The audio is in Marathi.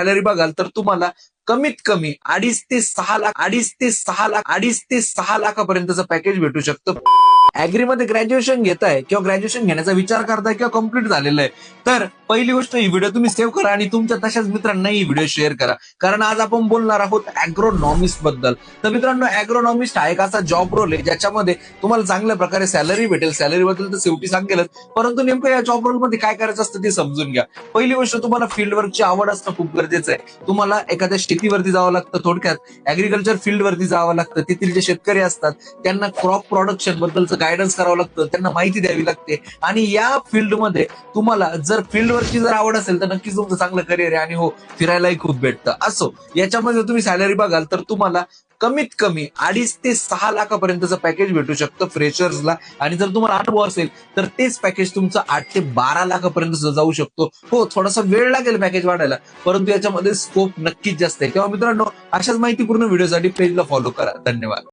सॅलरी बघाल तर तुम्हाला कमीत कमी 2.5 ते 6 लाखापर्यंतचं पॅकेज भेटू शकतं. ऍग्रीमध्ये ग्रॅज्युएशन घेताय किंवा ग्रॅज्युएशन घेण्याचा विचार करताय किंवा कम्प्लीट झालेलं आहे, तर पहिली गोष्ट ही व्हिडिओ तुम्ही सेव्ह करा आणि तुमच्या तशाच मित्रांना ही व्हिडिओ शेअर करा. कारण आज आपण बोलणार आहोत अॅग्रोनॉमिस्ट बद्दल. तर मित्रांनो, अॅग्रोनॉमिस्ट हा एक असा जॉब रोल आहे ज्याच्यामध्ये तुम्हाला चांगल्या प्रकारे सॅलरी भेटेल. सॅलरी बद्दल तर शेवटी सांगेलच, परंतु नेमकं या जॉब रोलमध्ये काय करायचं असतं ते समजून घ्या. पहिली गोष्ट, तुम्हाला फील्डवर्कची आवड असणं खूप गरजेचं आहे. तुम्हाला एखाद्या शेतीवरती जावं लागतं, थोडक्यात ऍग्रिकल्चर फील्डवरती जावं लागतं. तेथील जे शेतकरी असतात त्यांना क्रॉप प्रोडक्शन बद्दलचं गायडन्स करावं लागतं, त्यांना माहिती द्यावी लागते. आणि या फील्डमध्ये तुम्हाला जर फील्डवरची जर आवड असेल तर नक्कीच तुमचं चांगलं करिअर आहे आणि हो, फिरायलाही खूप भेटतं. असो, याच्यामध्ये तुम्ही सॅलरी बघाल तर तुम्हाला कमीत कमी 2.5 ते 6 लाखापर्यंतचं पॅकेज भेटू शकतं फ्रेशर्सला. आणि जर तुम्हाला अनुभव असेल तर तेच पॅकेज तुमचं 8 ते 12 लाखापर्यंत जाऊ शकतो. हो, थोडासा वेळ लागेल पॅकेज वाढायला, परंतु याच्यामध्ये स्कोप नक्कीच जास्त आहे. तेव्हा मित्रांनो, अशाच माहितीपूर्ण व्हिडिओसाठी पेजला फॉलो करा. धन्यवाद.